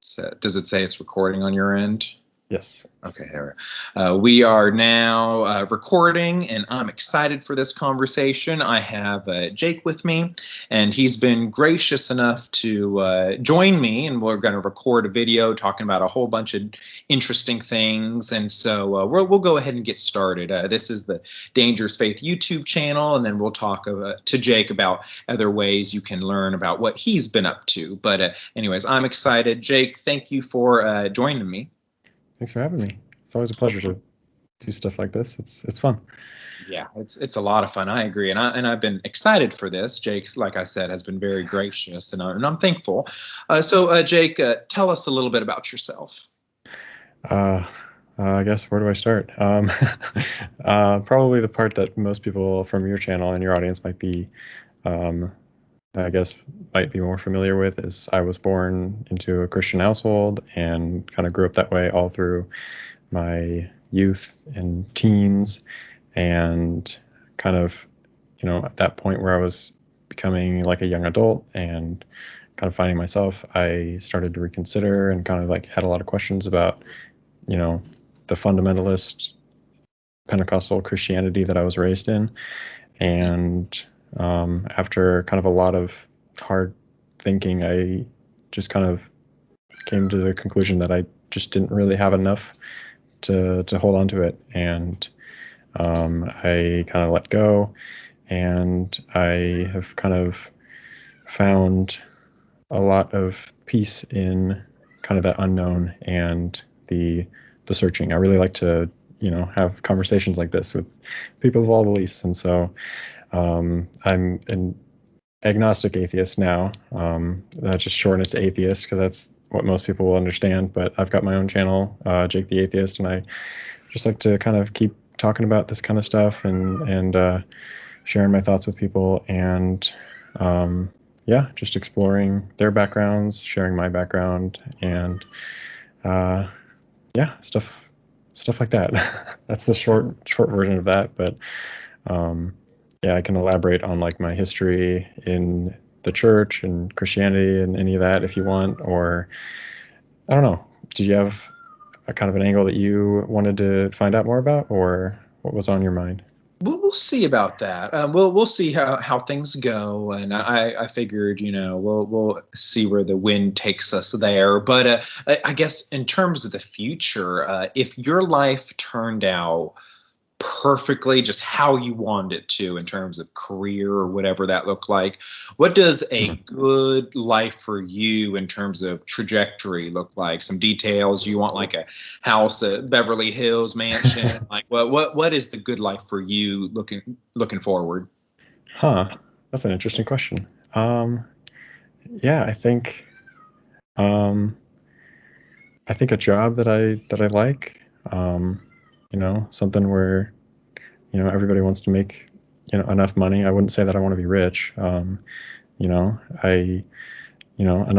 So, does it say it's recording on your end? Yes. Okay, there we are now recording, and I'm excited for this conversation. I have Jake with me, and he's been gracious enough to join me, and we're going to record a video talking about a whole bunch of interesting things. And so we'll go ahead and get started. This is the Dangerous Faith YouTube channel, and then we'll talk to Jake about other ways you can learn about what he's been up to. But anyways, I'm excited. Jake, thank you for joining me. Thanks for having me. It's always a pleasure to do stuff like this. It's fun. Yeah, it's a lot of fun. I agree, and I've been excited for this. Jake's, like I said, has been very gracious, and I'm thankful. So, Jake, tell us a little bit about yourself. I guess where do I start? Probably the part that most people from your channel and your audience might be more familiar with is I was born into a Christian household and kind of grew up that way all through my youth and teens, and kind of, at that point where I was becoming like a young adult and kind of finding myself, I started to reconsider and kind of like had a lot of questions about, the fundamentalist Pentecostal Christianity that I was raised in. And after kind of a lot of hard thinking, I just kind of came to the conclusion that I just didn't really have enough to hold on to it. And I kind of let go, and I have kind of found a lot of peace in kind of that unknown and the searching. I really like to, have conversations like this with people of all beliefs. And so I'm an agnostic atheist now. I just shorten it to atheist because that's what most people will understand. But I've got my own channel, Jake the Atheist, and I just like to kind of keep talking about this kind of stuff and sharing my thoughts with people, and just exploring their backgrounds, sharing my background, and stuff like that. That's the short version of that. But I can elaborate on like my history in the church and Christianity and any of that if you want. Or I don't know. Did you have a kind of an angle that you wanted to find out more about, or what was on your mind? We'll see about that. We'll see how things go, and I figured, we'll see where the wind takes us there. But I guess in terms of the future, if your life turned out perfectly just how you wanted it to in terms of career or whatever that looked like, what does a good life for you in terms of trajectory look like? Some details. You want like a house at Beverly Hills mansion? Like what is the good life for you looking forward? That's an interesting question. I think a job that I like, something where, everybody wants to make, enough money. I wouldn't say that I want to be rich. Enough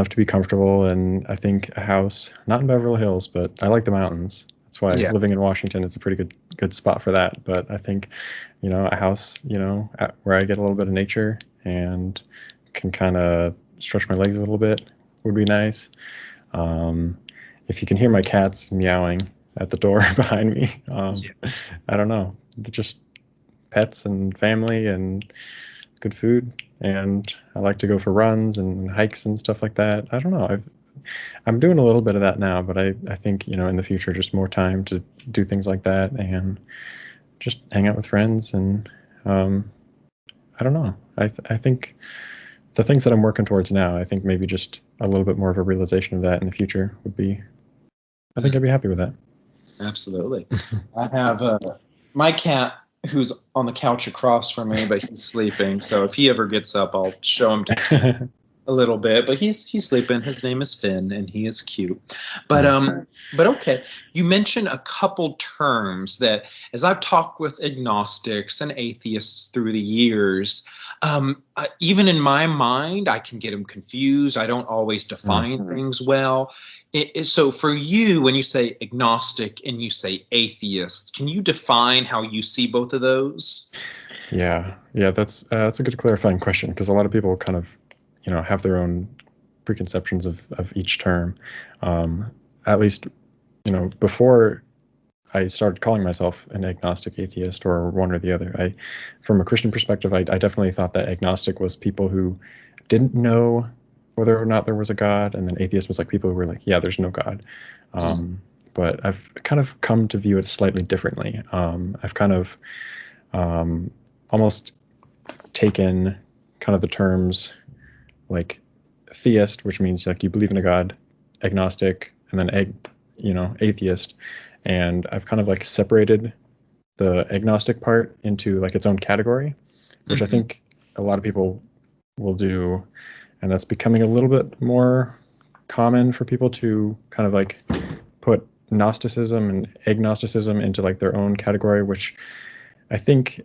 to be comfortable. And I think a house, not in Beverly Hills, but I like the mountains. That's why living in Washington is a pretty good spot for that. But I think, a house, where I get a little bit of nature and can kind of stretch my legs a little bit would be nice. If you can hear my cats meowing at the door behind me, I don't know, just pets and family and good food. And I like to go for runs and hikes and stuff like that. I don't know. I'm doing a little bit of that now, but I think, in the future, just more time to do things like that and just hang out with friends. And I don't know. I think the things that I'm working towards now, I think maybe just a little bit more of a realization of that in the future would be, I think I'd be happy with that. Absolutely. I have my cat who's on the couch across from me, but he's sleeping. So if he ever gets up, I'll show him to a little bit. But he's sleeping. His name is Finn, and he is cute. But okay. You mentioned a couple terms that, as I've talked with agnostics and atheists through the years, even in my mind, I can get them confused. I don't always define things well. So for you, when you say agnostic and you say atheist, can you define how you see both of those? Yeah, that's a good clarifying question, because a lot of people kind of, have their own preconceptions of each term. At least, before I started calling myself an agnostic atheist or one or the other, from a Christian perspective, I definitely thought that agnostic was people who didn't know whether or not there was a God, and then atheist was like people who were like, yeah, there's no God. But I've kind of come to view it slightly differently. I've kind of almost taken kind of the terms like theist, which means like you believe in a God, agnostic, and then atheist, and I've kind of like separated the agnostic part into like its own category, which I think a lot of people will do, and that's becoming a little bit more common for people to kind of like put Gnosticism and agnosticism into like their own category, which I think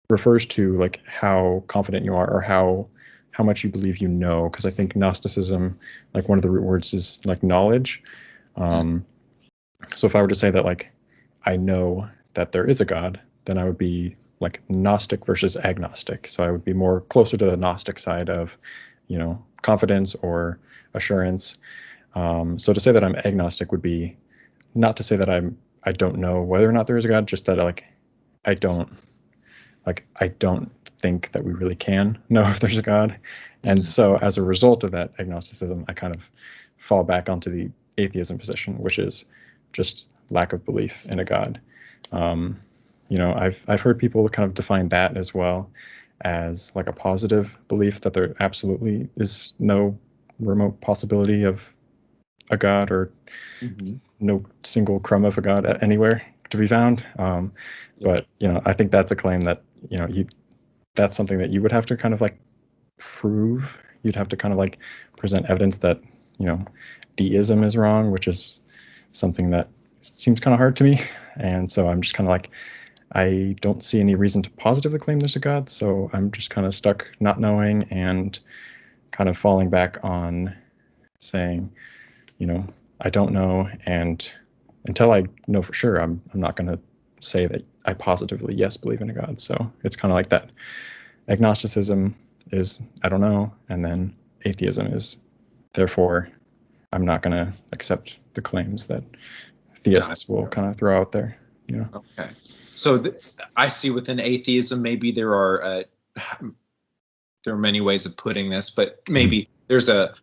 refers to like how confident you are or how much you believe you know, because I think Gnosticism, like one of the root words is like knowledge. So if I were to say that like I know that there is a God, then I would be like Gnostic versus agnostic. So I would be more closer to the Gnostic side of, confidence or assurance. So to say that I'm agnostic would be not to say that I don't know whether or not there is a God, just that like I don't think that we really can know if there's a God. And so as a result of that agnosticism, I kind of fall back onto the atheism position, which is just lack of belief in a God. I've heard people kind of define that as well as like a positive belief that there absolutely is no remote possibility of a God or no single crumb of a God anywhere to be found. But, I think that's a claim that, that's something that you would have to kind of like prove. You'd have to kind of like present evidence that, deism is wrong, which is something that seems kind of hard to me. And so I'm just kind of like, I don't see any reason to positively claim there's a God. So I'm just kind of stuck not knowing and kind of falling back on saying, I don't know. And until I know for sure, I'm not going to say that I positively, yes, believe in a God. So it's kind of like that. Agnosticism is, I don't know. And then atheism is, therefore, I'm not going to accept the claims that theists will kind of throw out there. Okay. So I see within atheism, maybe there are many ways of putting this, but maybe there's a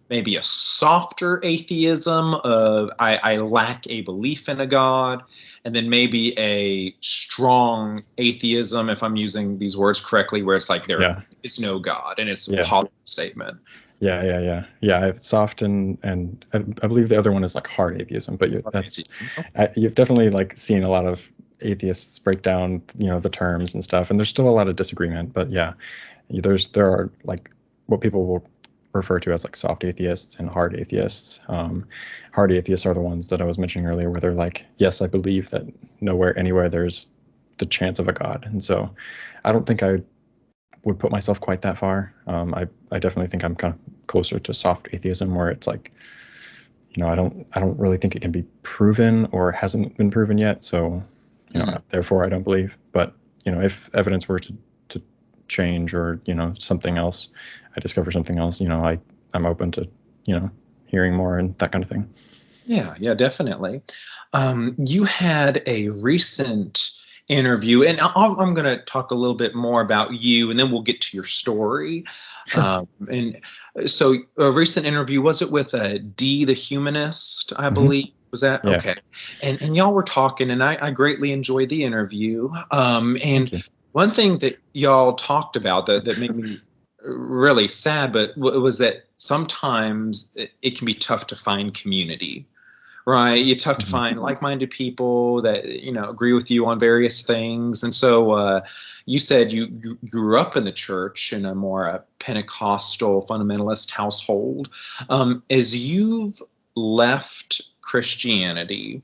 softer atheism of I lack a belief in a God, and then maybe a strong atheism, if I'm using these words correctly, where it's like there is no God and it's a positive statement. Yeah. It's soft and I believe the other one is like hard atheism, but you've definitely like seen a lot of atheists break down, the terms and stuff, and there's still a lot of disagreement. But there are like what people will refer to as like soft atheists and hard atheists. Hard atheists are the ones that I was mentioning earlier, where they're like, yes, I believe that anywhere there's the chance of a God, and so I don't think I would put myself quite that far. I definitely think I'm kind of closer to soft atheism, where it's like, I don't really think it can be proven or hasn't been proven yet. So, therefore I don't believe. But, if evidence were to change or, something else, I discover something else, I'm open to, hearing more and that kind of thing. Yeah, definitely. You had a recent interview, and I'm going to talk a little bit more about you, and then we'll get to your story. Sure. And so a recent interview, was it with D the Humanist, I believe? Was that? Yeah. Okay. And y'all were talking, and I greatly enjoyed the interview. And one thing that y'all talked about that made me really sad, but was that sometimes it can be tough to find community. Right. You're tough to find like-minded people that, agree with you on various things. And so you said you grew up in the church in a more Pentecostal fundamentalist household. As you've left Christianity,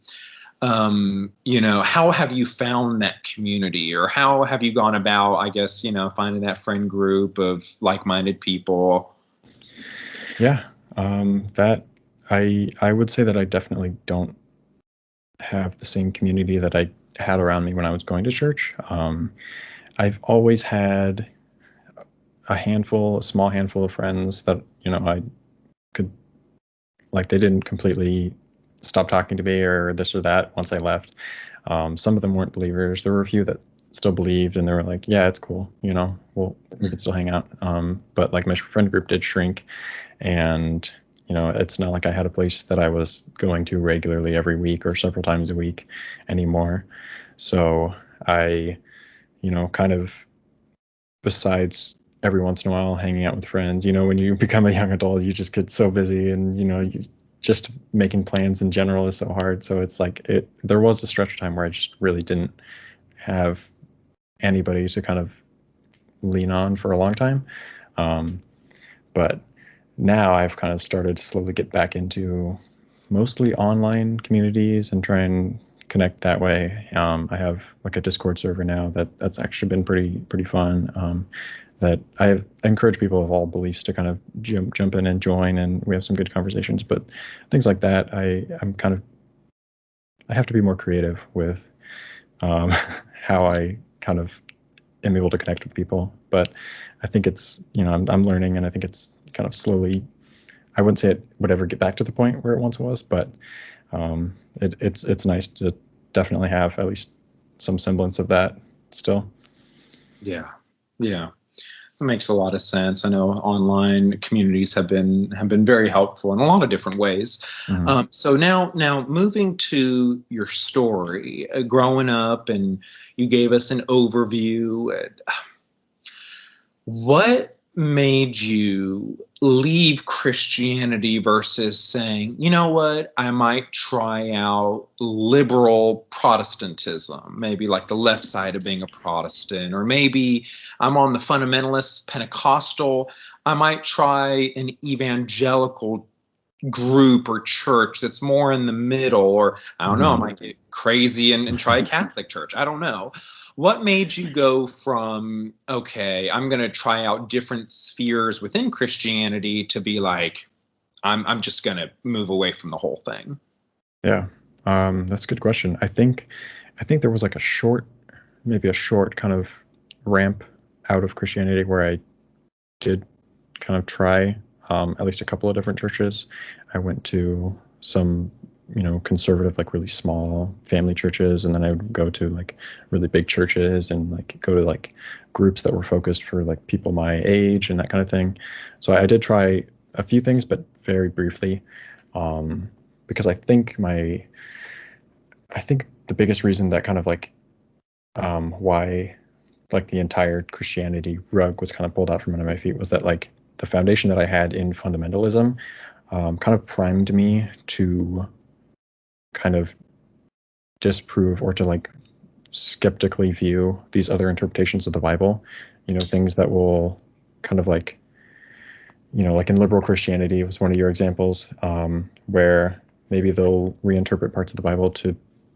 how have you found that community, or how have you gone about, I guess, finding that friend group of like-minded people? Yeah, I would say that I definitely don't have the same community that I had around me when I was going to church. I've always had a small handful of friends that, I like they didn't completely stop talking to me or this or that once I left. Some of them weren't believers. There were a few that still believed, and they were like, yeah, it's cool, you know, we could still hang out. But like my friend group did shrink, and you know, it's not like I had a place that I was going to regularly every week or several times a week anymore. So I, you know, kind of, besides every once in a while hanging out with friends, you know, when you become a young adult, you just get so busy, and you know, you just making plans in general is so hard. So it's like there was a stretch of time where I just really didn't have anybody to kind of lean on for a long time. But now I've kind of started to slowly get back into mostly online communities and try and connect that way. I have like a Discord server now that's actually been pretty fun. That I encourage people of all beliefs to kind of jump in and join, and we have some good conversations. But things like that, I have to be more creative with how I kind of am able to connect with people. But I think it's, you know, I'm learning, and I think it's kind of slowly. I wouldn't say it would ever get back to the point where it once was, but it's nice to definitely have at least some semblance of that still. Yeah. It makes a lot of sense. I know online communities have been very helpful in a lot of different ways. Mm-hmm. So now moving to your story, growing up, and you gave us an overview. What made you leave Christianity versus saying, you know what, I might try out liberal Protestantism, maybe like the left side of being a Protestant, or maybe I'm on the fundamentalist Pentecostal, I might try an evangelical group or church that's more in the middle, or I don't know, I might get crazy and try a Catholic church. I don't know. What made you go from, okay, I'm going to try out different spheres within Christianity, to be like, I'm just going to move away from the whole thing? Yeah, that's a good question. I think there was like maybe a short kind of ramp out of Christianity where I did kind of try at least a couple of different churches. I went to some, you know, conservative, like really small family churches, and then I would go to like really big churches, and like go to like groups that were focused for like people my age and that kind of thing. So I did try a few things, but very briefly, because I think the biggest reason that kind of like why like the entire Christianity rug was kind of pulled out from under my feet was that like the foundation that I had in fundamentalism kind of primed me to kind of disprove or to like skeptically view these other interpretations of the Bible, you know, things that will kind of like, you know, like in liberal Christianity was one of your examples, where maybe they'll reinterpret parts of the Bible to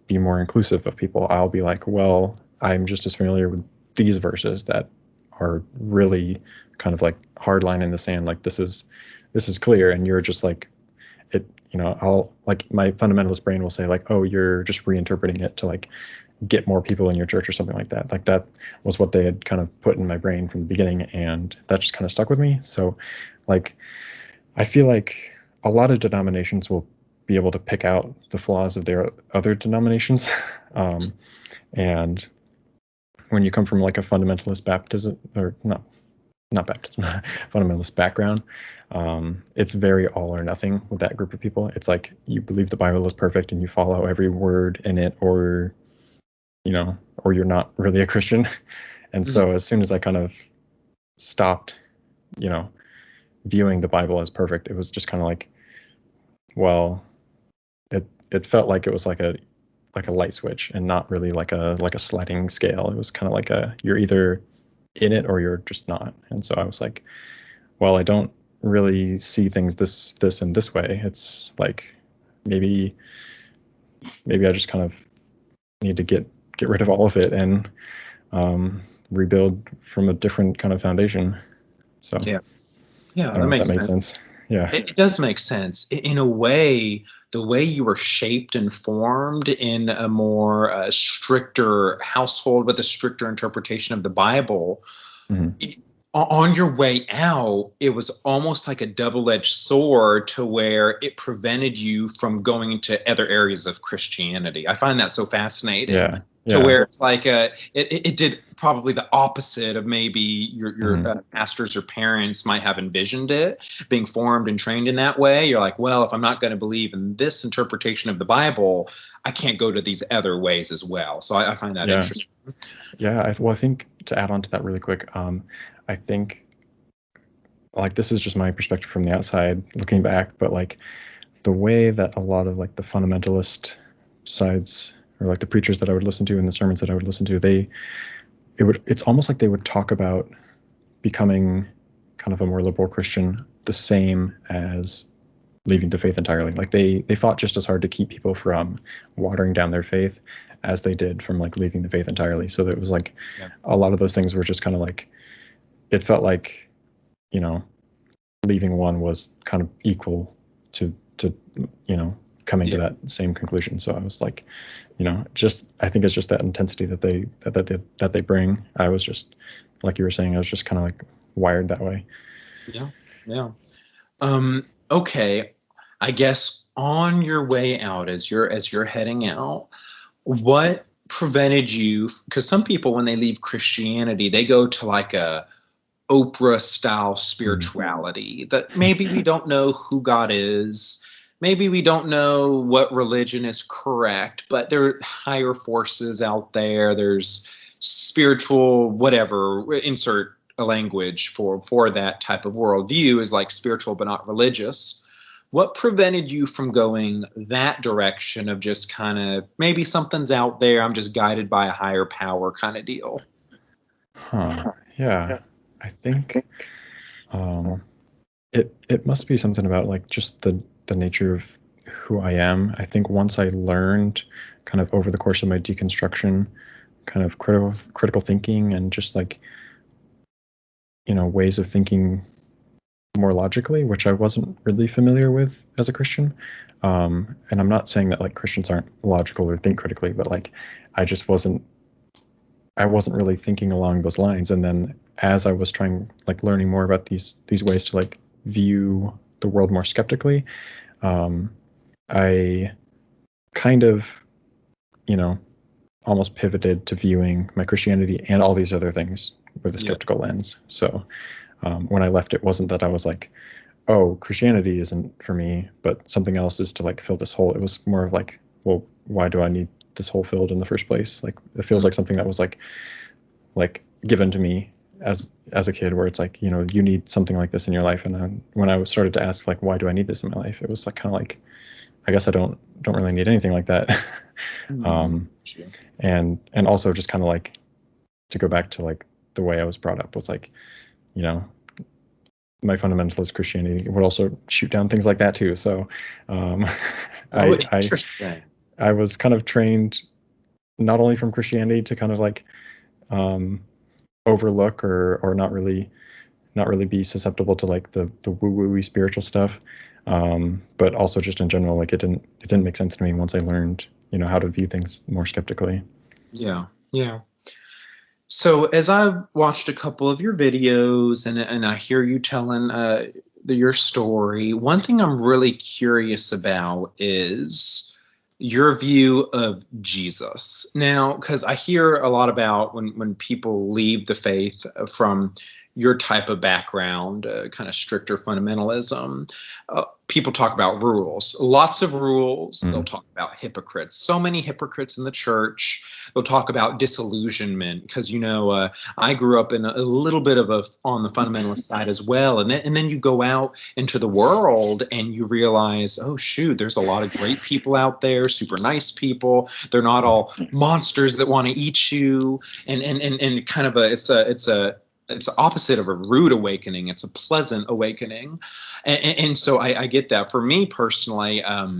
be more inclusive of people. I'll be like, well, I'm just as familiar with these verses that are really kind of like hard line in the sand, like this is clear, and you're just like, it, you know, I'll like, my fundamentalist brain will say like, oh, you're just reinterpreting it to like get more people in your church or something like that. Like that was what they had kind of put in my brain from the beginning, and that just kind of stuck with me. So like, I feel like a lot of denominations will be able to pick out the flaws of their other denominations. And when you come from like a fundamentalist baptism, or not baptism, fundamentalist background, it's very all or nothing with that group of people. It's like you believe the Bible is perfect and you follow every word in it, or, you know, or you're not really a Christian. And so as soon as I kind of stopped, you know, viewing the Bible as perfect, it was just kind of like, well, it felt like it was like a light switch and not really like a sliding scale. It was kind of like you're either in it or you're just not. And so I was like, well, I don't really see things this and this way. It's like maybe I just kind of need to get rid of all of it and rebuild from a different kind of foundation. So Yeah, that makes sense. Yeah, it does make sense. In a way, the way you were shaped and formed in a more stricter household with a stricter interpretation of the Bible, on your way out, it was almost like a double-edged sword to where it prevented you from going into other areas of Christianity. I find that so fascinating. Yeah. To Yeah. where it's like it did probably the opposite of maybe your pastors or parents might have envisioned it being formed and trained in that way. You're like, well, if I'm not going to believe in this interpretation of the Bible, I can't go to these other ways as well. So I find that interesting. Yeah. I think to add on to that really quick, I think like this is just my perspective from the outside looking back, but like the way that a lot of like the fundamentalist sides or like the preachers that I would listen to and the sermons that I would listen to, it's almost like they would talk about becoming kind of a more liberal Christian the same as leaving the faith entirely. Like they fought just as hard to keep people from watering down their faith as they did from like leaving the faith entirely. So that it was like a lot of those things were just kind of like, it felt like, you know, leaving one was kind of equal to you know, coming to that same conclusion. So I was like, you know, I think it's just that intensity that they bring. I was just, like you were saying, I was just kind of like wired that way. Yeah. Okay. I guess on your way out, as you're heading out, what prevented you? Because some people, when they leave Christianity, they go to like a Oprah style spirituality that maybe we don't know who God is. Maybe we don't know what religion is correct, but there are higher forces out there. There's spiritual, whatever, insert a language for that type of worldview is like spiritual but not religious. What prevented you from going that direction of just kind of maybe something's out there, I'm just guided by a higher power kind of deal? Yeah. I think it must be something about like just the nature of who I am. I think once I learned kind of over the course of my deconstruction, kind of critical thinking and just like, you know, ways of thinking more logically, which I wasn't really familiar with as a Christian. And I'm not saying that like Christians aren't logical or think critically, but like I wasn't really thinking along those lines. And then as I was learning more about these ways to like view the world more skeptically, I kind of, you know, almost pivoted to viewing my Christianity and all these other things with a skeptical lens. So when I left, it wasn't that I was like, oh, Christianity isn't for me, but something else is to like fill this hole. It was more of like, well, why do I need this hole filled in the first place? Like it feels like something that was like given to me as a kid, where it's like, you know, you need something like this in your life. And then when I started to ask like, why do I need this in my life? It was like kind of like, I guess I don't really need anything like that. And also just kind of like to go back to like the way I was brought up was like, you know, my fundamentalist Christianity would also shoot down things like that too. So I was kind of trained not only from Christianity to kind of like overlook or not really be susceptible to like the woo-woo spiritual stuff, but also just in general, like it didn't make sense to me once I learned, you know, how to view things more skeptically. Yeah. So as I've watched a couple of your videos and I hear you telling your story, one thing I'm really curious about is your view of Jesus. Now, because I hear a lot about when people leave the faith from your type of background, kind of stricter fundamentalism, people talk about rules, lots of rules. They'll talk about hypocrites, so many hypocrites in the church. They'll talk about disillusionment because, you know, I grew up in a little bit of on the fundamentalist side as well. And then you go out into the world and you realize, oh, shoot, there's a lot of great people out there, super nice people. They're not all monsters that want to eat you. And kind of it's the opposite of a rude awakening. It's a pleasant awakening. And so I get that. For me personally, I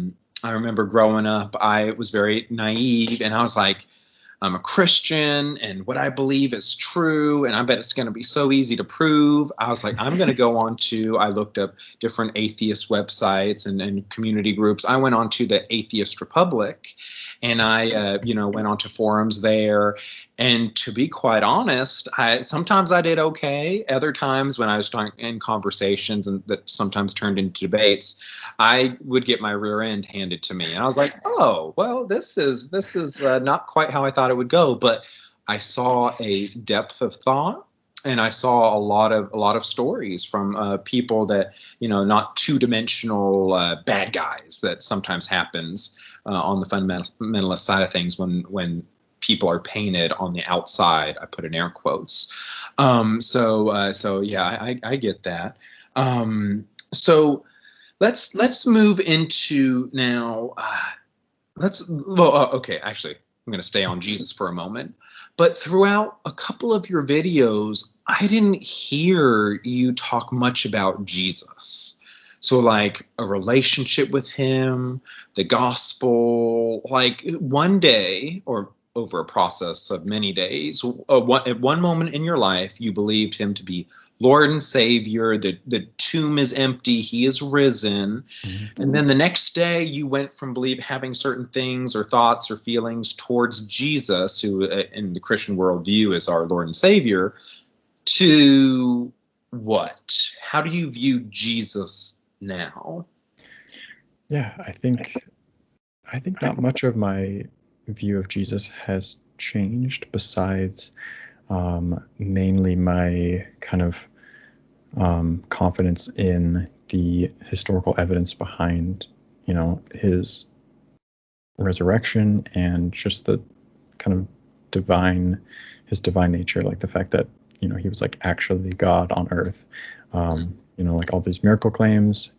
remember growing up, I was very naive and I was like, I'm a Christian and what I believe is true. And I bet it's going to be so easy to prove. I was like, I'm going to go I looked up different atheist websites and community groups. I went on to the Atheist Republic and I went onto forums there. And to be quite honest, sometimes I did okay. Other times when I was in conversations and that sometimes turned into debates, I would get my rear end handed to me, and I was like, oh well, this is not quite how I thought it would go. But I saw a depth of thought, and I saw a lot of stories from people that, not two-dimensional bad guys that sometimes happens on the fundamentalist side of things when people are painted on the outside. I put in air quotes. So yeah, I get that. So let's move into now. Okay, actually, I'm going to stay on Jesus for a moment. But throughout a couple of your videos, I didn't hear you talk much about Jesus. So like a relationship with him, the gospel, like one day or over a process of many days, at one moment in your life, you believed him to be Lord and Savior. The tomb is empty. He is risen. Mm-hmm. And then the next day you went from having certain things or thoughts or feelings towards Jesus, who in the Christian worldview is our Lord and Savior, to what? How do you view Jesus now? Yeah, I think not much of my view of Jesus has changed, besides mainly my kind of confidence in the historical evidence behind, his resurrection and just the kind of his divine nature, like the fact that, he was like actually God on earth. Like all these miracle claims,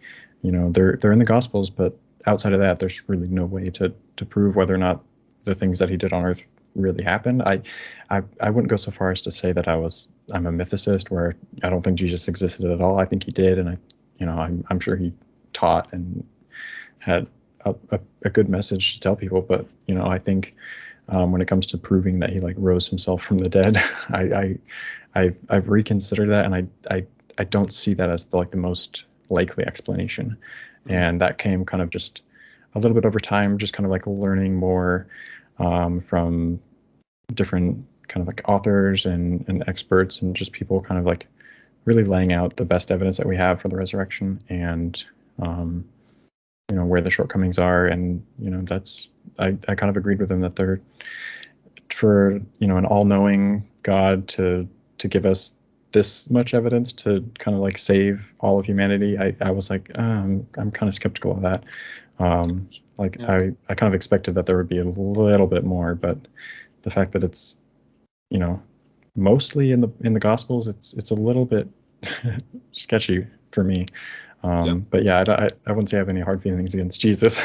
they're in the Gospels, but outside of that, there's really no way to prove whether or not the things that he did on earth really happened. I wouldn't go so far as to say that I'm a mythicist, where I don't think Jesus existed at all. I think he did, and I'm sure he taught and had a good message to tell people. But I think when it comes to proving that he like rose himself from the dead, I've reconsidered that, and I don't see that as the most likely explanation. Mm-hmm. And that came kind of just a little bit over time, just kind of like learning more from different kind of like authors and experts, and just people kind of like really laying out the best evidence that we have for the resurrection, and where the shortcomings are. And that's I kind of agreed with them that they're for an all-knowing God to give us this much evidence to kind of like save all of humanity. I was like, I'm kind of skeptical of that. I kind of expected that there would be a little bit more, but the fact that it's, mostly in the Gospels, it's a little bit sketchy for me. But yeah, I wouldn't say I have any hard feelings against Jesus.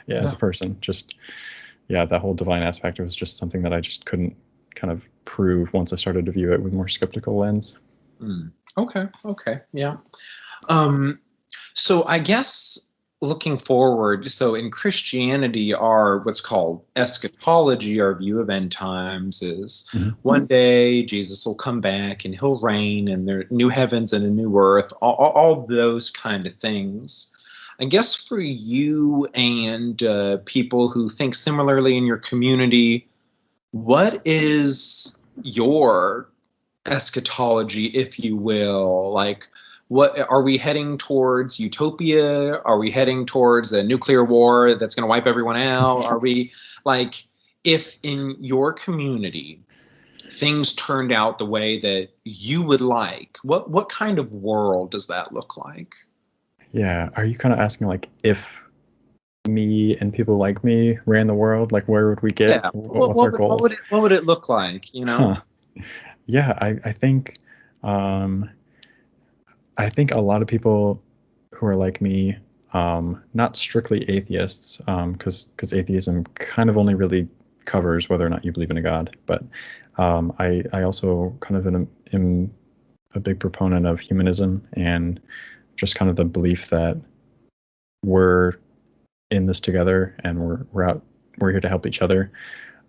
As a person. Just, that whole divine aspect was just something that I just couldn't kind of prove once I started to view it with more skeptical lens. Okay. Yeah. So I guess looking forward, so in Christianity, our what's called eschatology, our view of end times, is one day Jesus will come back and he'll reign, and there are new heavens and a new earth, all those kind of things. I guess for you and people who think similarly in your community, what is your eschatology, if you will? Like, what are we heading towards? Utopia? Are we heading towards a nuclear war that's going to wipe everyone out? Are we like, if in your community things turned out the way that you would like, what kind of world does that look like? Yeah, are you kind of asking like if me and people like me ran the world, like where would we get? Yeah. What's our goals? What would it look like? Yeah, I think a lot of people who are like me, not strictly atheists, because atheism kind of only really covers whether or not you believe in a God. But I also kind of am a big proponent of humanism, and just kind of the belief that we're in this together, and we're here to help each other.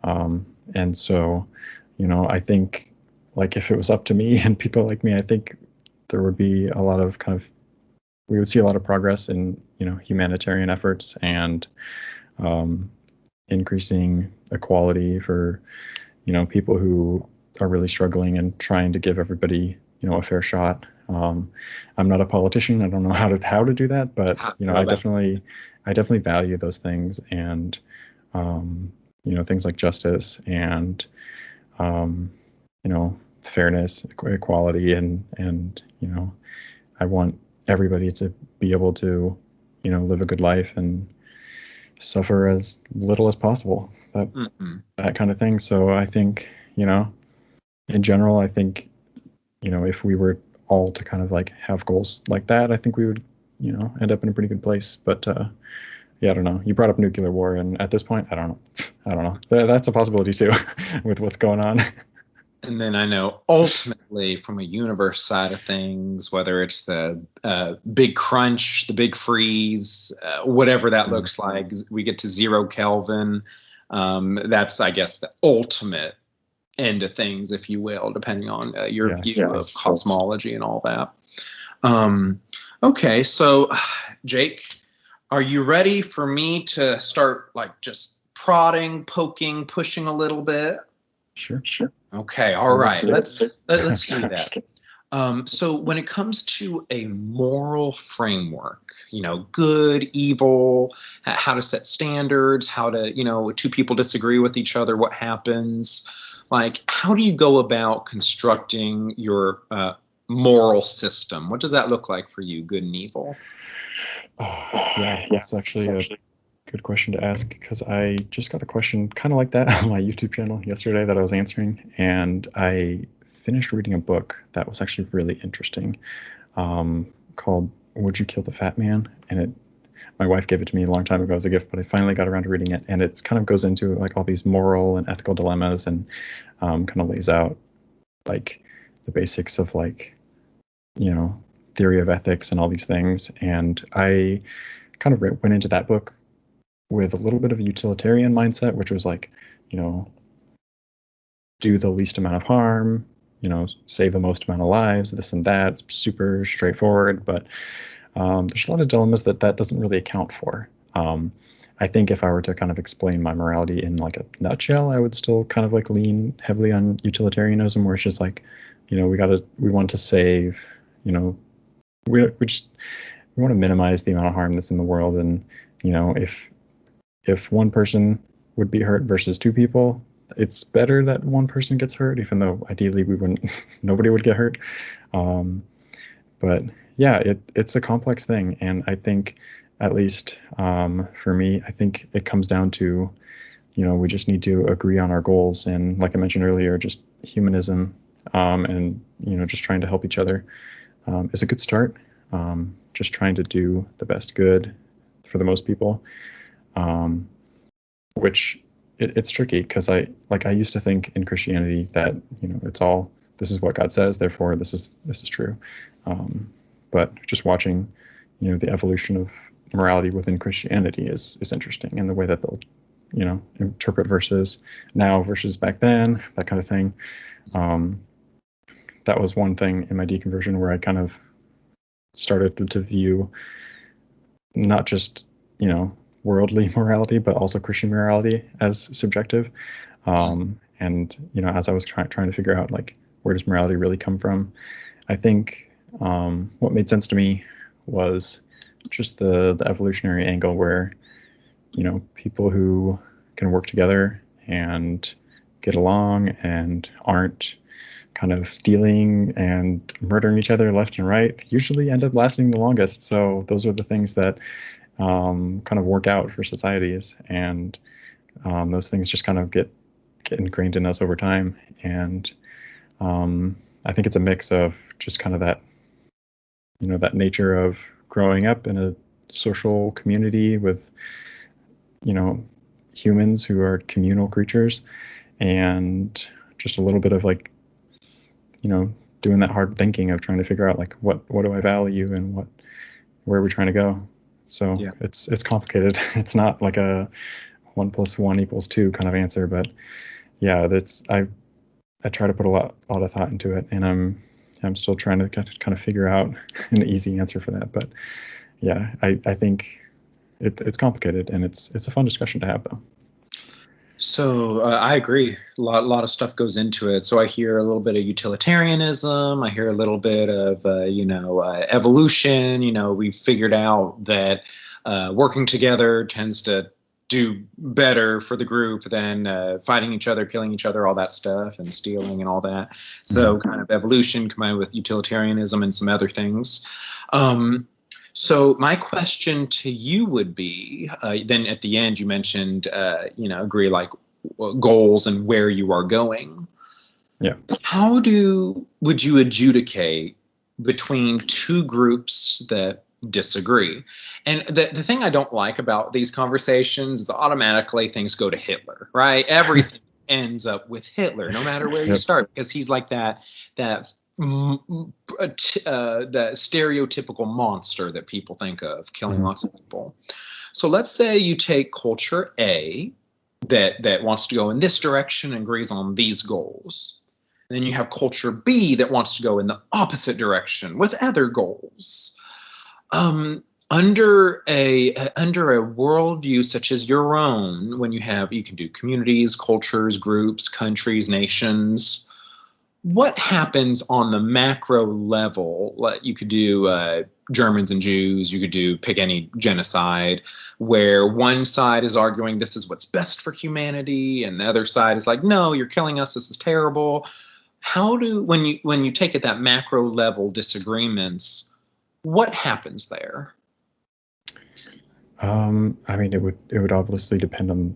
And so, I think like if it was up to me and people like me, I think there would be a lot of we would see a lot of progress in, humanitarian efforts, and increasing equality for, people who are really struggling and trying to give everybody, a fair shot. I'm not a politician. I don't know how to do that, but I definitely value those things, and things like justice and fairness, equality, and I want everybody to be able to live a good life and suffer as little as possible. That kind of thing. So I think in general, I think if we were all to kind of like have goals like that, I think we would end up in a pretty good place. But yeah, I don't know. You brought up nuclear war, and at this point, I don't know. That's a possibility too, with what's going on. And then I know ultimately from a universe side of things, whether it's the big crunch, the big freeze, whatever that looks like, we get to 0 Kelvin. That's, I guess, the ultimate end of things, if you will, depending on your view of cosmology and all that. Okay, so Jake, are you ready for me to start like just prodding, poking, pushing a little bit? Sure. Okay, all right. Let's do that. So when it comes to a moral framework, good, evil, how to set standards, how to, two people disagree with each other, what happens? Like, how do you go about constructing your moral system? What does that look like for you, good and evil? Yeah, that's actually a good question to ask, because I just got a question kind of like that on my YouTube channel yesterday that I was answering, and I finished reading a book that was actually really interesting, called Would You Kill the Fat Man? And my wife gave it to me a long time ago as a gift, but I finally got around to reading it, and it kind of goes into like all these moral and ethical dilemmas, and kind of lays out like the basics of like theory of ethics and all these things. And I kind of went into that book with a little bit of a utilitarian mindset, which was like, do the least amount of harm, save the most amount of lives, this and that. It's super straightforward, but there's a lot of dilemmas that doesn't really account for. I think if I were to kind of explain my morality in like a nutshell, I would still kind of like lean heavily on utilitarianism, where it's just like, we want to save, we want to minimize the amount of harm that's in the world. And, if one person would be hurt versus 2 people, it's better that one person gets hurt, even though ideally nobody would get hurt. But yeah, it's a complex thing. And I think, at least for me, I think it comes down to, we just need to agree on our goals. And like I mentioned earlier, just humanism, and, just trying to help each other is a good start. Just trying to do the best good for the most people. Which it's tricky, because I used to think in Christianity that it's all, this is what God says, therefore this is true. But just watching the evolution of morality within Christianity is interesting, and the way that they'll interpret verses now versus back then, that kind of thing. That was one thing in my deconversion where I kind of started to view not just worldly morality, but also Christian morality as subjective. And as I was trying to figure out like, where does morality really come from, I think what made sense to me was just the evolutionary angle, where people who can work together and get along and aren't kind of stealing and murdering each other left and right usually end up lasting the longest. So those are the things that kind of work out for societies, and those things just kind of get ingrained in us over time. And I think it's a mix of just kind of that that nature of growing up in a social community with humans who are communal creatures, and just a little bit of like doing that hard thinking of trying to figure out like, what do I value, and where are we trying to go. So yeah, it's complicated. It's not like a 1 + 1 = 2 kind of answer, but yeah, I try to put a lot of thought into it, and I'm still trying to kind of figure out an easy answer for that. But yeah, I think it's complicated, and it's a fun discussion to have, though. So I agree. A lot of stuff goes into it. So I hear a little bit of utilitarianism. I hear a little bit of evolution. We've figured out that working together tends to do better for the group than fighting each other, killing each other, all that stuff, and stealing and all that. So kind of evolution combined with utilitarianism and some other things. So my question to you would be, then at the end you mentioned, agree like goals and where you are going. Yeah. Would you adjudicate between two groups that disagree? And the thing I don't like about these conversations is automatically things go to Hitler, right? Everything ends up with Hitler, no matter where you start, because he's like that stereotypical monster that people think of, killing lots of people. So let's say you take culture A that wants to go in this direction and agrees on these goals. And then you have culture B that wants to go in the opposite direction with other goals. Under a worldview such as your own, when you can do communities, cultures, groups, countries, nations, what happens on the macro level? Like you could do Germans and Jews, you could pick any genocide, where one side is arguing this is what's best for humanity, and the other side is like, no, you're killing us, this is terrible. When you take at that macro level disagreements, what happens there? I mean, it would obviously depend on,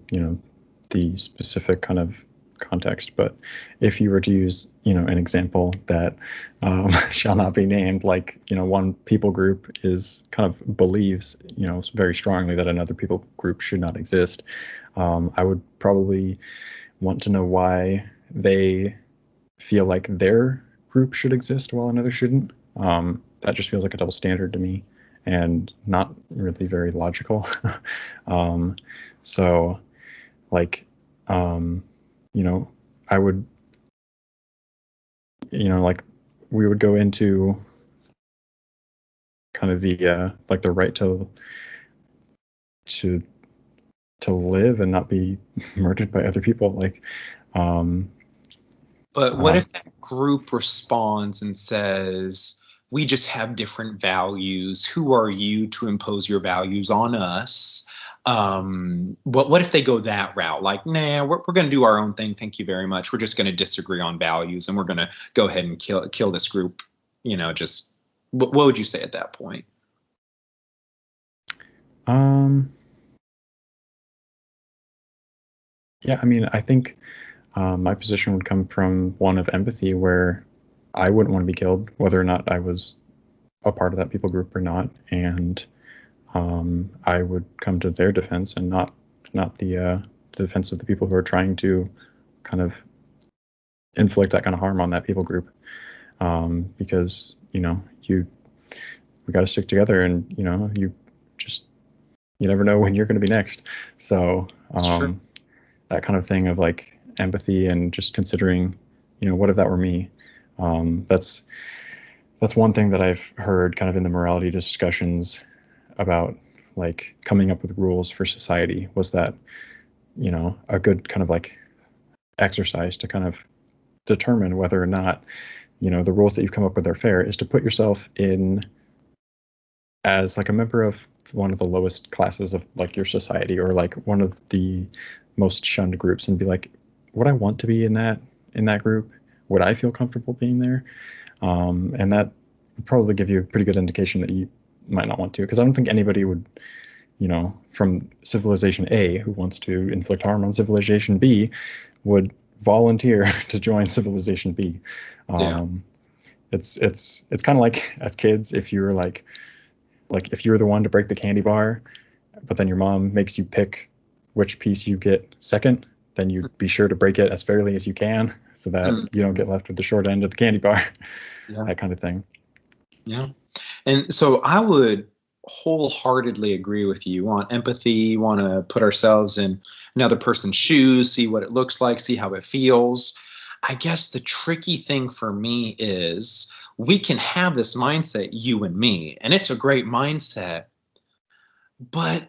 the specific kind of context, but if you were to use, an example that shall not be named, like, one people group is kind of believes, very strongly that another people group should not exist, I would probably want to know why they feel like their group should exist while another shouldn't. That just feels like a double standard to me and not really very logical. So like, I would, like we would go into kind of the, like the right to live and not be murdered by other people. Like, but what if that group responds and says, we just have different values. Who are you to impose your values on us? What if they go that route? Like, nah, we're going to do our own thing. Thank you very much. We're just going to disagree on values, and we're going to go ahead and kill this group. Just what would you say at that point? Yeah, I mean, I think my position would come from one of empathy, where I wouldn't want to be killed, whether or not I was a part of that people group or not, and I would come to their defense and not the defense of the people who are trying to kind of inflict that kind of harm on that people group, because we got to stick together, and you never know when you're going to be next. So that kind of thing of like empathy and just considering, what if that were me? That's one thing that I've heard kind of in the morality discussions about, like, coming up with rules for society, was that, a good kind of like exercise to kind of determine whether or not, the rules that you've come up with are fair, is to put yourself in as like a member of one of the lowest classes of like your society, or like one of the most shunned groups, and be like, would I want to be in that group? Would I feel comfortable being there? And that would probably give you a pretty good indication that you might not want to, because I don't think anybody would, from civilization A who wants to inflict harm on civilization B would volunteer to join civilization B. It's kind of like as kids, if you were like if you were the one to break the candy bar, but then your mom makes you pick which piece you get second, then you be sure to break it as fairly as you can, so that you don't get left with the short end of the candy bar. That kind of thing. Yeah. And so I would wholeheartedly agree with you on empathy, want to put ourselves in another person's shoes, see what it looks like, see how it feels. I guess the tricky thing for me is we can have this mindset, you and me, and it's a great mindset, but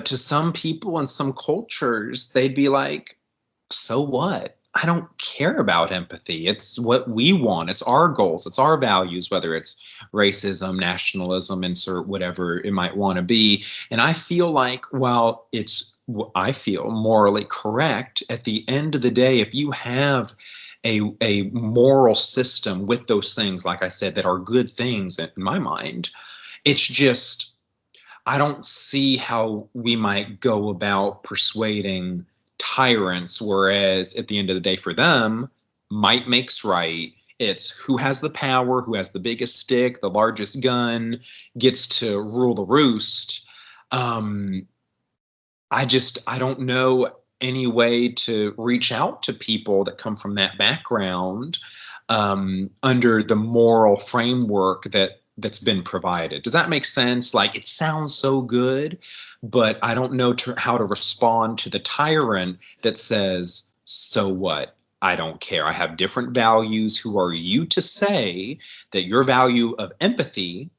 to some people and some cultures, they'd be like, so what? I don't care about empathy. It's what we want. It's our goals. It's our values, whether it's racism, nationalism, insert whatever it might want to be. And I feel like, while I feel morally correct, at the end of the day, if you have a moral system with those things, like I said, that are good things in my mind, it's just, I don't see how we might go about persuading tyrants, whereas at the end of the day, for them, might makes right. It's who has the power, who has the biggest stick, the largest gun, gets to rule the roost. I don't know any way to reach out to people that come from that background, under the moral framework that's been provided. Does that make sense? Like, it sounds so good, but I don't know how to respond to the tyrant that says, so what? I don't care. I have different values. Who are you to say that your value of empathy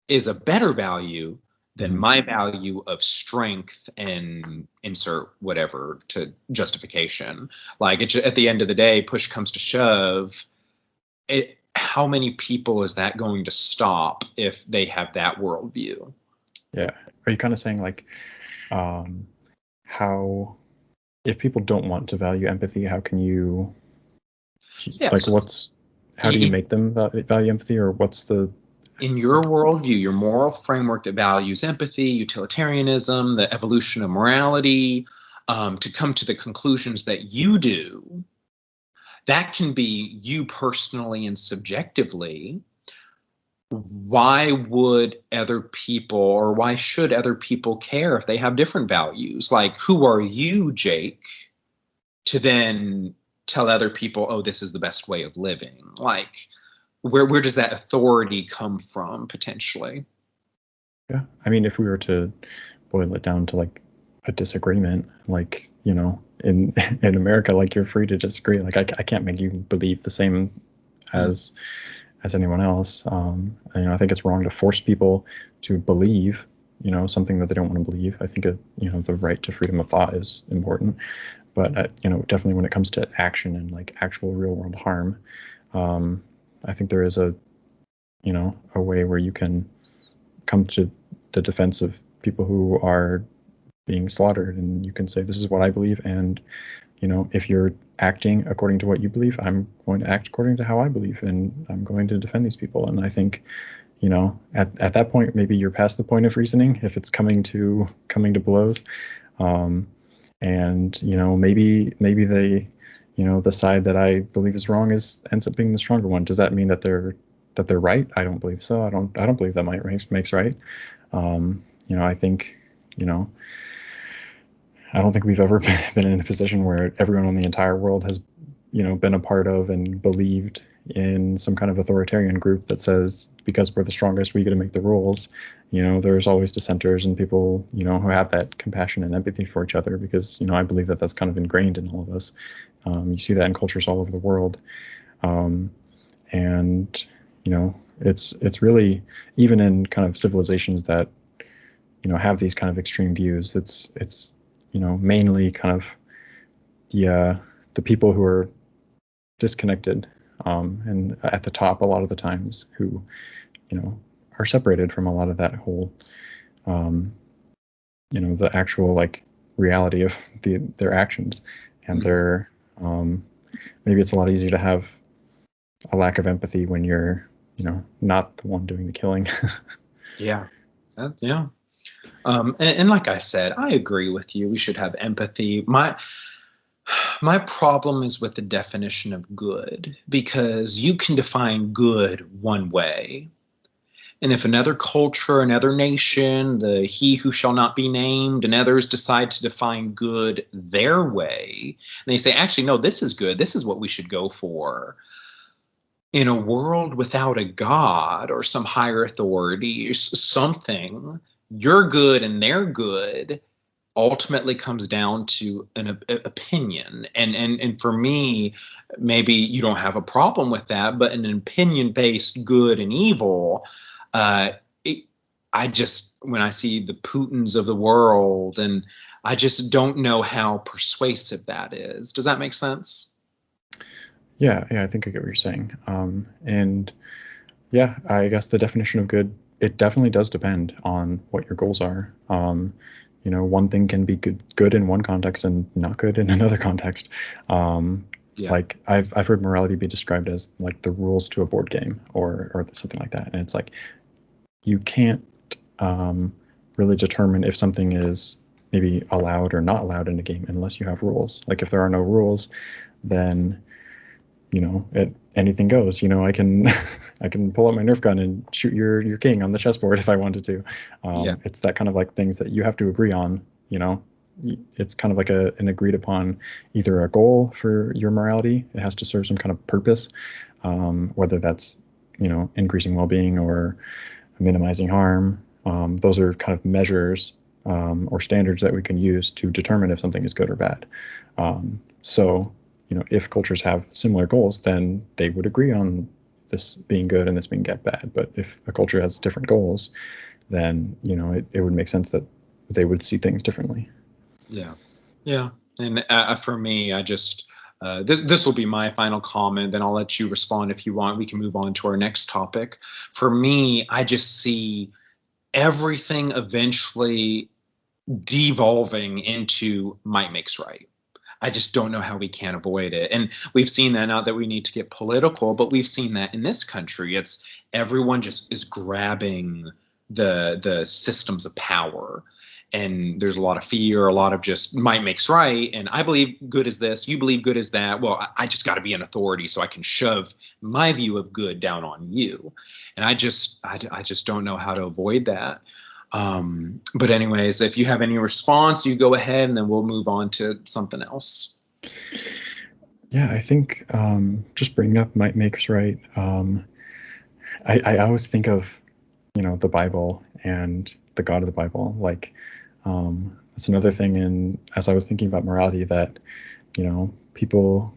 is a better value than my value of strength and insert whatever to justification? Like, at the end of the day, push comes to shove, how many people is that going to stop if they have that worldview? Yeah. Are you kind of saying, like, how, if people don't want to value empathy, how can you, how do you make them value empathy, or what's the... In your worldview, your moral framework that values empathy, utilitarianism, the evolution of morality, to come to the conclusions that you do, that can be you personally and subjectively. Why would other people, or why should other people care if they have different values? Like, who are you, Jake, to then tell other people, oh, this is the best way of living? Like, where does that authority come from, potentially? Yeah, I mean, if we were to boil it down to, like, a disagreement, like, in America, like, you're free to disagree. Like, I can't make you believe the same as anyone else. I think it's wrong to force people to believe, something that they don't want to believe. I think the right to freedom of thought is important, but definitely when it comes to action and, like, actual real world harm, I think there is a way where you can come to the defense of people who are being slaughtered, and you can say, this is what I believe, and if you're acting according to what you believe, I'm going to act according to how I believe, and I'm going to defend these people. And I think at that point, maybe you're past the point of reasoning if it's coming to blows, and maybe they, the side that I believe is wrong ends up being the stronger one. Does that mean that they're right? I don't believe so. I don't believe that might makes right. I think I don't think we've ever been in a position where everyone in the entire world has, been a part of and believed in some kind of authoritarian group that says, because we're the strongest, we get to make the rules. There's always dissenters and people, who have that compassion and empathy for each other, because, I believe that that's kind of ingrained in all of us. You see that in cultures all over the world. It's really, even in kind of civilizations that, have these kind of extreme views, it's mainly kind of the people who are disconnected, and at the top a lot of the times, who are separated from a lot of that whole the actual, like, reality of their actions, and their maybe it's a lot easier to have a lack of empathy when you're not the one doing the killing. Yeah. And like I said, I agree with you. We should have empathy. My problem is with the definition of good, because you can define good one way, and if another culture, another nation, the he who shall not be named, and others decide to define good their way, and they say, actually, no, this is good, this is what we should go for. In a world without a God or some higher authority, something, your good and their good ultimately comes down to an opinion. And for me, maybe you don't have a problem with that, but in an opinion-based good and evil, I just, when I see the Putins of the world, and I just don't know how persuasive that is. Does that make sense? Yeah, I think I get what you're saying. And yeah, I guess the definition of good, it definitely does depend on what your goals are. One thing can be good in one context and not good in another context. Like I've heard morality be described as like the rules to a board game or something like that. And it's like you can't really determine if something is maybe allowed or not allowed in a game unless you have rules. Like if there are no rules, then anything goes. I can I can pull out my Nerf gun and shoot your king on the chessboard if I wanted to. It's that kind of like things that you have to agree on. It's kind of like an agreed upon either a goal for your morality. It has to serve some kind of purpose, whether that's increasing well-being or minimizing harm. Those are kind of measures or standards that we can use to determine if something is good or bad. So if cultures have similar goals, then they would agree on this being good and this being bad. But if a culture has different goals, then it would make sense that they would see things differently. Yeah. And for me, I just this will be my final comment. Then I'll let you respond if you want. We can move on to our next topic. For me, I just see everything eventually devolving into might makes right. I just don't know how we can avoid it. And we've seen that, not that we need to get political, but we've seen that in this country. It's everyone just is grabbing the systems of power. And there's a lot of fear, a lot of just might makes right. And I believe good is this, you believe good is that. Well, I just got to be an authority so I can shove my view of good down on you. And I just don't know how to avoid that. But anyways, if you have any response, you go ahead and then we'll move on to something else. Yeah, I think just bringing up might makes right. I always think of, the Bible and the God of the Bible. Like that's another thing. And as I was thinking about morality, that, people,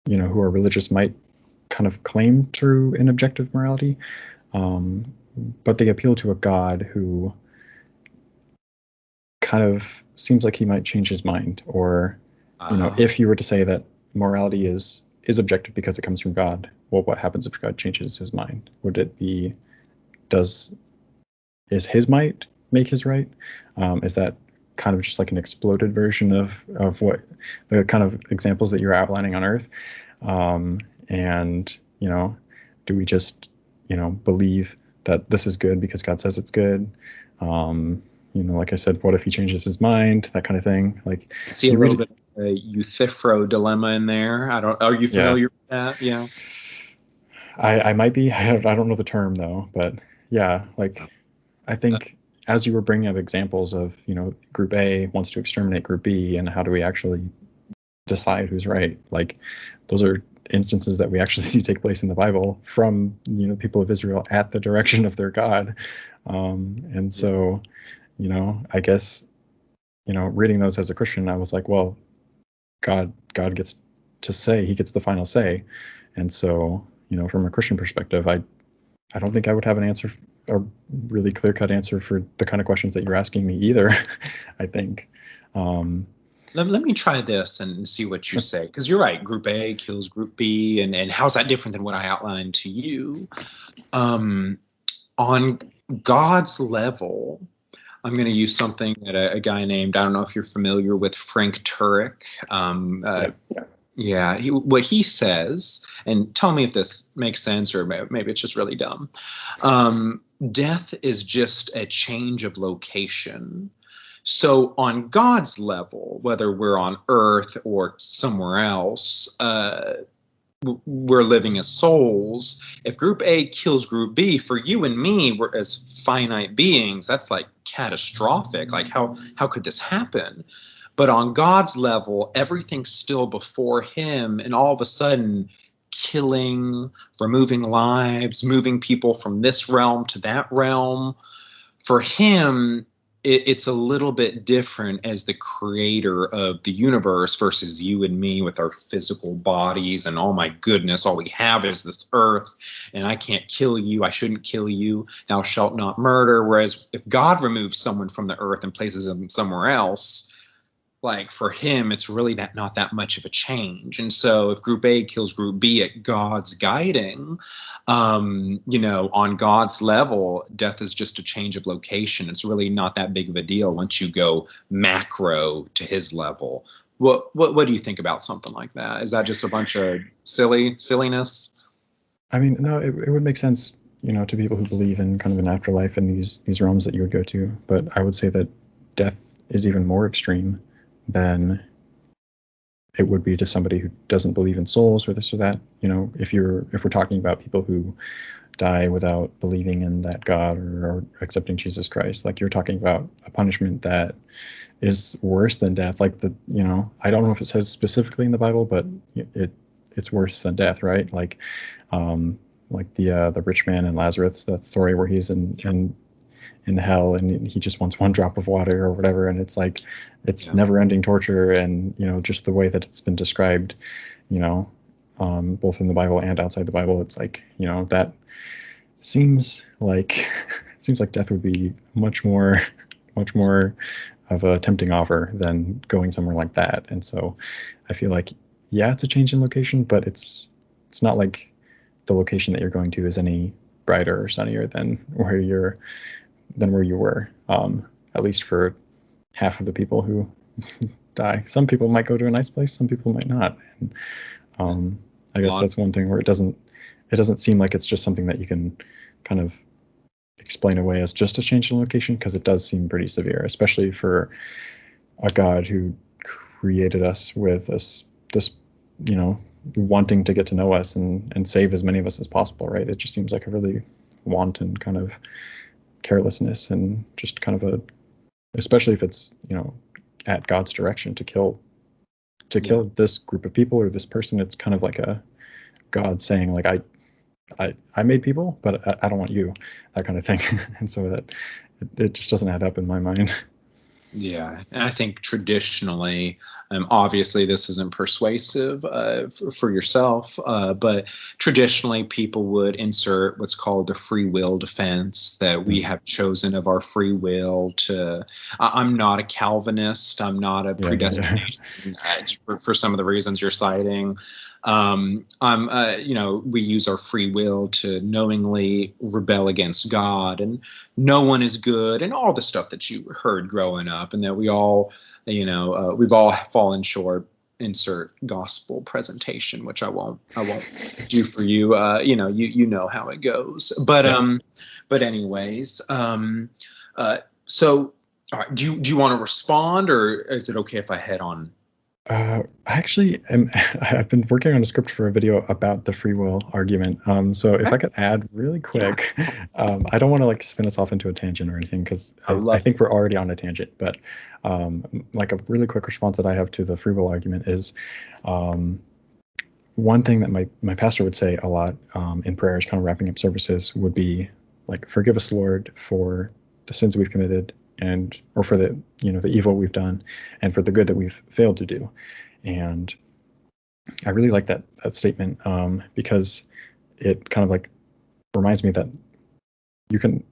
who are religious might kind of claim true and objective morality. But they appeal to a God who kind of seems like he might change his mind. Or, if you were to say that morality is objective because it comes from God, well, what happens if God changes his mind? Would it be, is his might make his right? Is that kind of just like an exploded version of what the kind of examples that you're outlining on Earth? And, do we just, believe that this is good because God says it's good? Like I said, what if he changes his mind? That kind of thing. Like, see a little bit of a Euthyphro dilemma in there. Are you familiar with that? Yeah. I might be. I don't know the term though, but yeah, like I think as you were bringing up examples of, Group A wants to exterminate Group B, and how do we actually decide who's right? Like, those are instances that we actually see take place in the Bible from, people of Israel at the direction of their God. And so, I guess, reading those as a Christian, I was like, well, God gets to say, he gets the final say. And so, from a Christian perspective, I don't think I would have an answer, a really clear-cut answer for the kind of questions that you're asking me either. I think. Let me try this and see what you say, because you're right. Group A kills Group B, and how's that different than what I outlined to you? On God's level, I'm going to use something that a guy named, I don't know if you're familiar with Frank Turek. What he says, and tell me if this makes sense or maybe it's just really dumb. Death is just a change of location. So on God's level, whether we're on Earth or somewhere else, we're living as souls. If Group A kills Group B, for you and me, we're as finite beings, that's like catastrophic. Like how could this happen? But on God's level, everything's still before him, and all of a sudden, killing, removing lives, moving people from this realm to that realm, for him, it's a little bit different as the creator of the universe versus you and me with our physical bodies and, oh my goodness, all we have is this earth and I can't kill you, I shouldn't kill you, thou shalt not murder. Whereas if God removes someone from the earth and places them somewhere else, like for him, it's really not that much of a change. And so if group A kills group B at God's guiding, on God's level, death is just a change of location. It's really not that big of a deal once you go macro to his level. What do you think about something like that? Is that just a bunch of silliness? I mean, no, it would make sense, to people who believe in kind of an afterlife and these realms that you would go to. But I would say that death is even more extreme than it would be to somebody who doesn't believe in souls or this or that. If we're talking about people who die without believing in that God or accepting Jesus Christ, like you're talking about a punishment that is worse than death. Like I don't know if it says specifically in the Bible, but it's worse than death, right? Like the rich man and Lazarus, that story where he's in hell and he just wants one drop of water or whatever, and it's like never-ending torture. And just the way that it's been described, both in the Bible and outside the Bible, it's like that seems like death would be much more of a tempting offer than going somewhere like that. And so I feel like, yeah, it's a change in location, but it's not like the location that you're going to is any brighter or sunnier than where you were, at least for half of the people who die. Some people might go to a nice place, some people might not. And I guess that's one thing where it doesn't seem like it's just something that you can kind of explain away as just a change in location, because it does seem pretty severe, especially for a God who created us with this wanting to get to know us and save as many of us as possible, right? It just seems like a really wanton kind of carelessness, and just kind of especially if it's at God's direction to kill this group of people or this person. It's kind of like a God saying, like, I made people, but I don't want you, that kind of thing. And so that it just doesn't add up in my mind. Yeah, and I think traditionally, obviously this isn't persuasive for yourself, but traditionally people would insert what's called the free will defense, that we have chosen of our free will to. I'm not a Calvinist. I'm not a predestination for some of the reasons you're citing. We use our free will to knowingly rebel against God, and no one is good, and all the stuff that you heard growing up, and that we all, we've all fallen short. Insert gospel presentation, which I won't do for you. You know how it goes. But anyways, so all right, do you want to respond, or is it okay if I head on? I've been working on a script for a video about the free will argument. So if I could add really quick, I don't want to like spin us off into a tangent or anything, because I think we're already on a tangent. But like a really quick response that I have to the free will argument is one thing that my pastor would say a lot in prayers, kind of wrapping up services, would be like, "Forgive us, Lord, for the sins we've committed, or for the the evil we've done, and for the good that we've failed to do." And I really like that statement, because it kind of like reminds me that you can,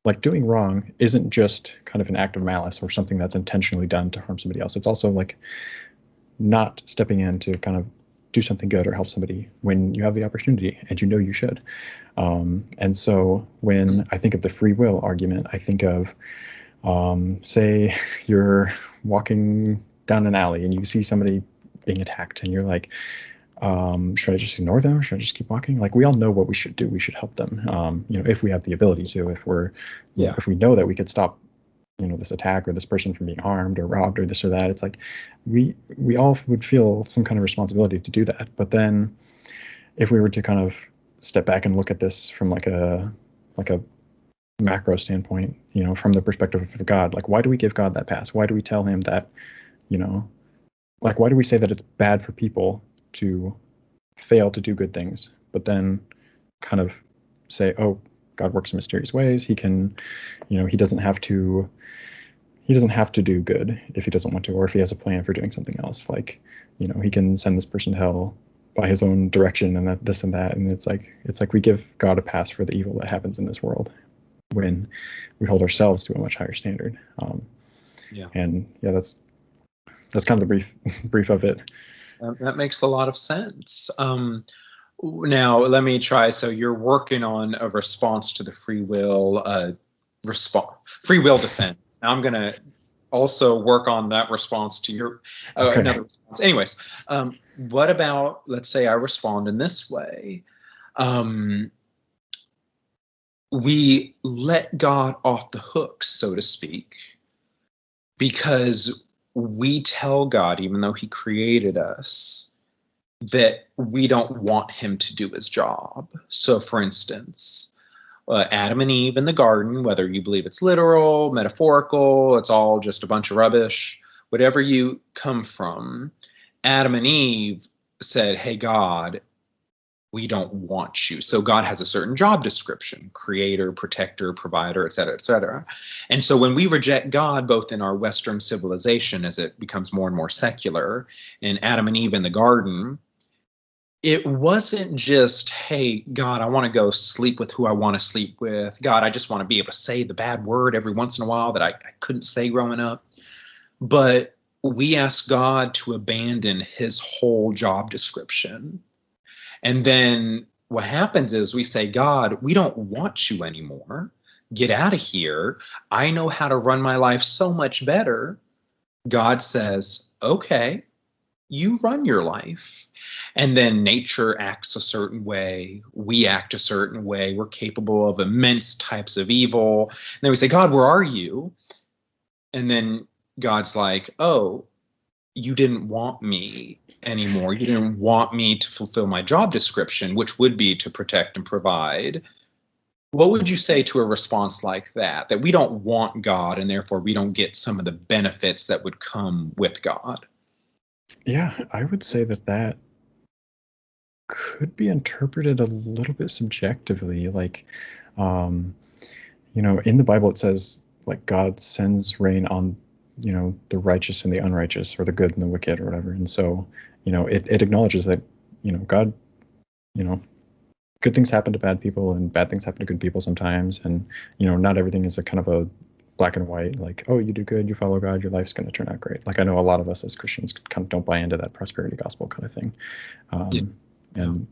like, doing wrong isn't just kind of an act of malice or something that's intentionally done to harm somebody else. It's also like not stepping in to kind of do something good or help somebody when you have the opportunity and you should. And so when I think of the free will argument, I think of say you're walking down an alley and you see somebody being attacked, and you're like, should I just ignore them? Should I just keep walking? Like, we all know what we should do. We should help them, if we have the ability to, if we know that we could stop, this attack or this person from being harmed or robbed or this or that. It's like, we all would feel some kind of responsibility to do that. But then if we were to kind of step back and look at this from like a macro standpoint, from the perspective of God, like, why do we give God that pass? Why do we tell him that, like, why do we say that it's bad for people to fail to do good things, but then kind of say, oh, God works in mysterious ways. He can, he doesn't have to he doesn't have to do good if he doesn't want to, or if he has a plan for doing something else. Like, he can send this person to hell by his own direction and this and that. And it's like we give God a pass for the evil that happens in this world when we hold ourselves to a much higher standard. And yeah, that's kind of the brief of it. That makes a lot of sense. Now let me try. So you're working on a response to the free will defense. Now I'm going to also work on that response to your another response. Anyways, what about, let's say I respond in this way. We let God off the hook, so to speak, because we tell God, even though he created us, that we don't want him to do his job. So for instance, Adam and Eve in the garden, whether you believe it's literal, metaphorical, it's all just a bunch of rubbish, whatever you come from, Adam and Eve said, hey, God, we don't want you. So God has a certain job description: creator, protector, provider, et cetera, et cetera. And so when we reject God, both in our Western civilization as it becomes more and more secular, and Adam and Eve in the garden, it wasn't just, hey, God, I want to go sleep with who I want to sleep with. God, I just want to be able to say the bad word every once in a while that I couldn't say growing up. But we ask God to abandon his whole job description. And then what happens is we say, God, we don't want you anymore. Get out of here. I know how to run my life so much better. God says, okay, you run your life. And then nature acts a certain way. We act a certain way. We're capable of immense types of evil. And then we say, God, where are you? And then God's like, oh, you didn't want me anymore. You didn't want me to fulfill my job description, which would be to protect and provide. What would you say to a response like that, that we don't want God and therefore we don't get some of the benefits that would come with God? Yeah, I would say that could be interpreted a little bit subjectively. Like, in the Bible it says, like, God sends rain on the righteous and the unrighteous, or the good and the wicked, or whatever. And so, it acknowledges that, God, good things happen to bad people and bad things happen to good people sometimes. And, not everything is a kind of a black and white, like, oh, you do good, you follow God, your life's going to turn out great. Like, I know a lot of us as Christians kind of don't buy into that prosperity gospel kind of thing. And,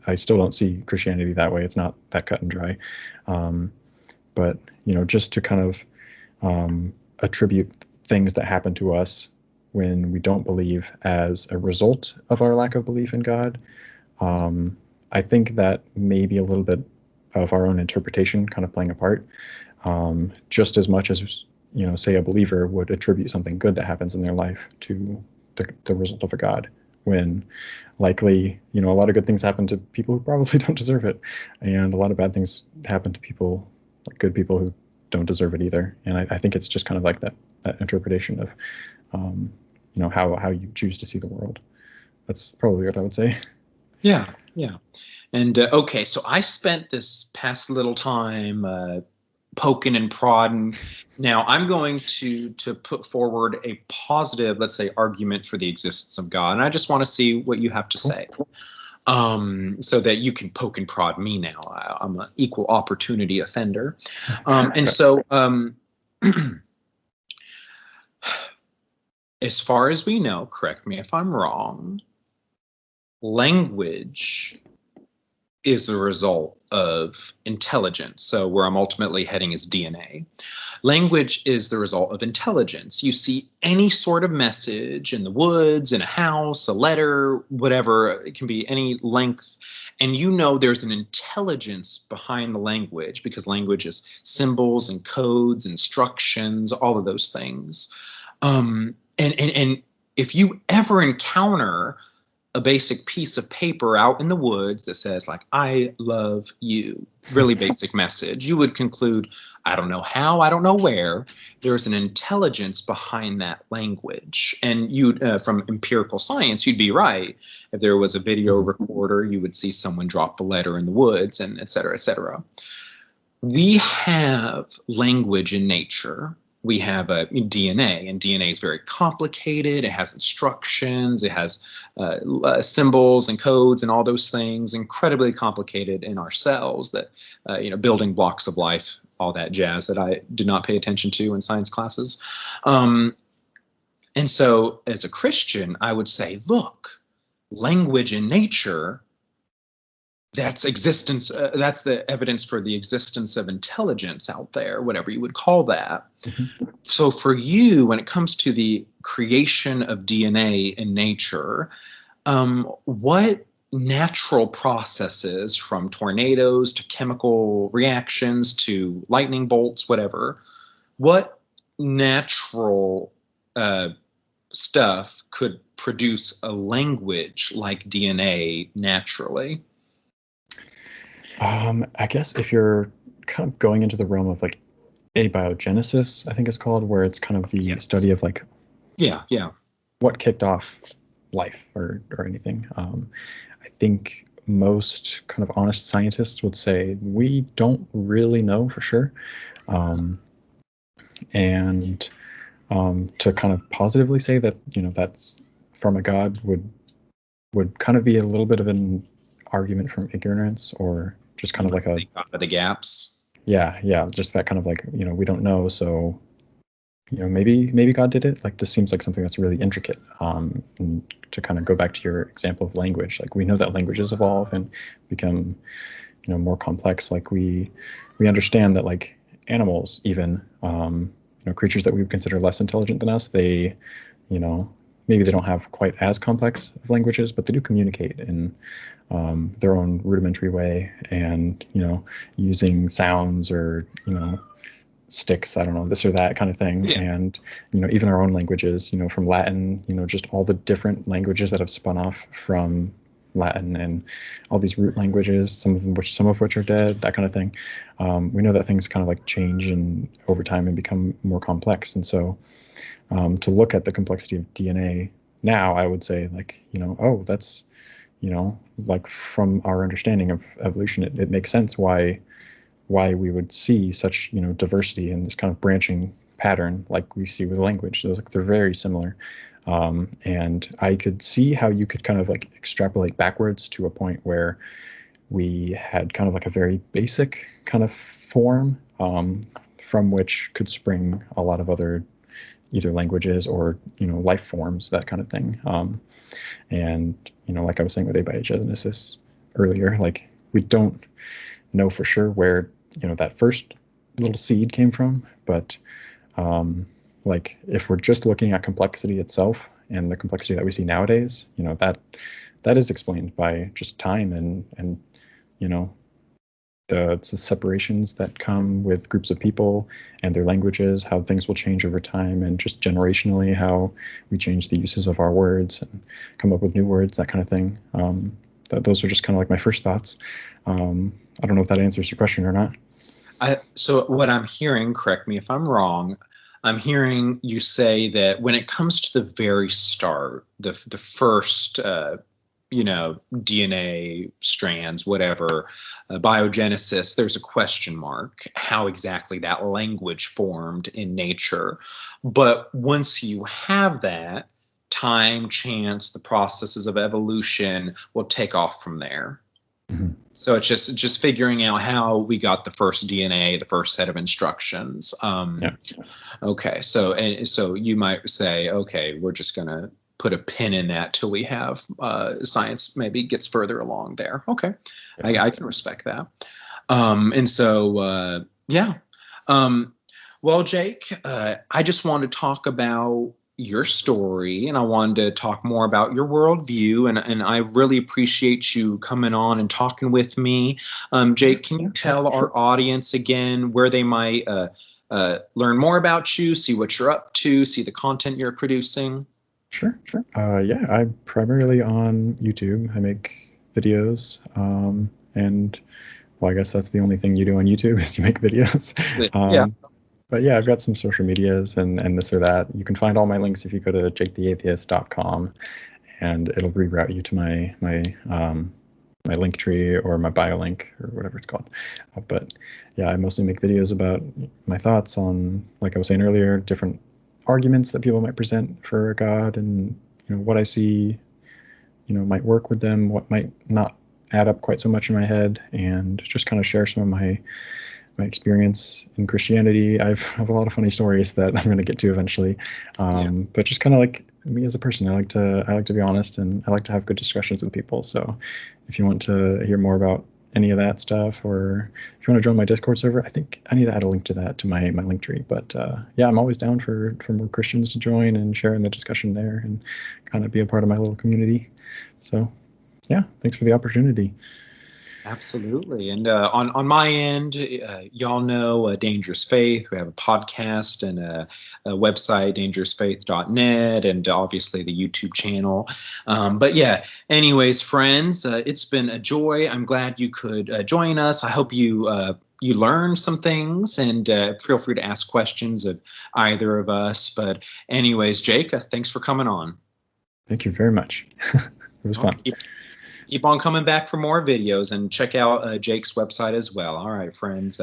I still don't see Christianity that way. It's not that cut and dry. But, just to kind of attribute things that happen to us when we don't believe as a result of our lack of belief in God, I think that maybe a little bit of our own interpretation kind of playing a part, just as much as, say a believer would attribute something good that happens in their life to the result of a God, when likely, a lot of good things happen to people who probably don't deserve it, and a lot of bad things happen to people, like good people, who don't deserve it either. And I think it's just kind of like that interpretation of, how you choose to see the world. That's probably what I would say. Yeah. And okay, so I spent this past little time poking and prodding. Now I'm going to put forward a positive, let's say, argument for the existence of God, and I just want to see what you have to say, so that you can poke and prod me. Now I'm an equal opportunity offender, and so as far as we know, correct me if I'm wrong, language is the result of intelligence. So where I'm ultimately heading is DNA. Language is the result of intelligence. You see any sort of message in the woods, in a house, a letter, whatever, it can be any length, and there's an intelligence behind the language, because language is symbols and codes, instructions, all of those things. And if you ever encounter a basic piece of paper out in the woods that says, like, I love you, really basic message, you would conclude, I don't know how, I don't know where, there's an intelligence behind that language. And from empirical science, you'd be right. If there was a video recorder, you would see someone drop the letter in the woods, and et cetera, et cetera. We have language in nature. we have DNA, and DNA is very complicated. It has instructions, it has symbols and codes and all those things, incredibly complicated in our cells, that building blocks of life, all that jazz that I did not pay attention to in science classes. And so as a Christian, I would say, look, language in nature, that's existence. That's the evidence for the existence of intelligence out there, whatever you would call that. Mm-hmm. So for you, when it comes to the creation of DNA in nature, what natural processes, from tornadoes to chemical reactions to lightning bolts, whatever, what natural stuff could produce a language like DNA naturally? I guess if you're kind of going into the realm of like abiogenesis, I think it's called, where it's kind of the study of like what kicked off life or anything. I think most kind of honest scientists would say we don't really know for sure. And to kind of positively say that, that's from a God would kind of be a little bit of an argument from ignorance, or just kind of like the gaps. Yeah, just that kind of like, we don't know, so maybe God did it. Like, this seems like something that's really intricate. And to kind of go back to your example of language, like, we know that languages evolve and become more complex. Like, we understand that, like, animals, even creatures that we would consider less intelligent than us, they maybe they don't have quite as complex of languages, but they do communicate in their own rudimentary way, and using sounds or sticks, I don't know, this or that kind of thing. Yeah. And even our own languages, from Latin, just all the different languages that have spun off from Latin, and all these root languages, some of which are dead, that kind of thing. We know that things kind of like change and over time and become more complex. And so to look at the complexity of DNA now, I would say, like, that's, like, from our understanding of evolution, it makes sense why we would see such, diversity in this kind of branching pattern like we see with language. So they're very similar. And I could see how you could kind of like extrapolate backwards to a point where we had kind of like a very basic kind of form from which could spring a lot of other either languages or, life forms, that kind of thing. And, like I was saying with abiogenesis earlier, like, we don't know for sure where, that first little seed came from, but like, if we're just looking at complexity itself and the complexity that we see nowadays, that is explained by just time and the separations that come with groups of people and their languages, how things will change over time, and just generationally how we change the uses of our words and come up with new words, that kind of thing. Those are just kind of like my first thoughts. I don't know if that answers your question or not. So what I'm hearing, correct me if I'm wrong, I'm hearing you say that when it comes to the very start, the first, DNA strands, whatever, biogenesis, there's a question mark how exactly that language formed in nature. But once you have that, time, chance, the processes of evolution will take off from there. Mm-hmm. So it's just figuring out how we got the first DNA, the first set of instructions. Okay, so you might say, okay, we're just going to put a pin in that till we have science maybe gets further along there. Okay, yeah. I can respect that. Well, Jake, I just want to talk about your story, and I wanted to talk more about your worldview, and I really appreciate you coming on and talking with me. Jake, can you tell our audience again where they might learn more about you, see what you're up to, see the content you're producing? Sure. I'm primarily on YouTube. I make videos, and well, I guess that's the only thing you do on YouTube is you make videos. Yeah. But yeah, I've got some social medias and this or that. You can find all my links if you go to jaketheatheist.com, and it'll reroute you to my link tree or my bio link or whatever it's called. But yeah, I mostly make videos about my thoughts on, like I was saying earlier, different arguments that people might present for God, and what I see might work with them, what might not add up quite so much in my head, and just kind of share some of my experience in Christianity. I have a lot of funny stories that I'm going to get to eventually, but just kind of like me as a person, I like to be honest, and I like to have good discussions with people. So if you want to hear more about any of that stuff, or if you want to join my Discord server, I think I need to add a link to that to my link tree. But yeah, I'm always down for more Christians to join and share in the discussion there and kind of be a part of my little community. So yeah, thanks for the opportunity. Absolutely. And on my end, y'all know Dangerous Faith. We have a podcast and a website, dangerousfaith.net, and obviously the YouTube channel. But yeah, anyways, friends, it's been a joy. I'm glad you could join us. I hope you learned some things, and feel free to ask questions of either of us. But anyways, Jake, thanks for coming on. Thank you very much. It was fun. Keep on coming back for more videos, and check out Jake's website as well. All right, friends.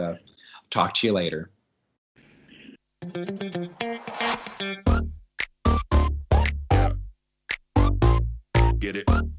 Talk to you later. Get it.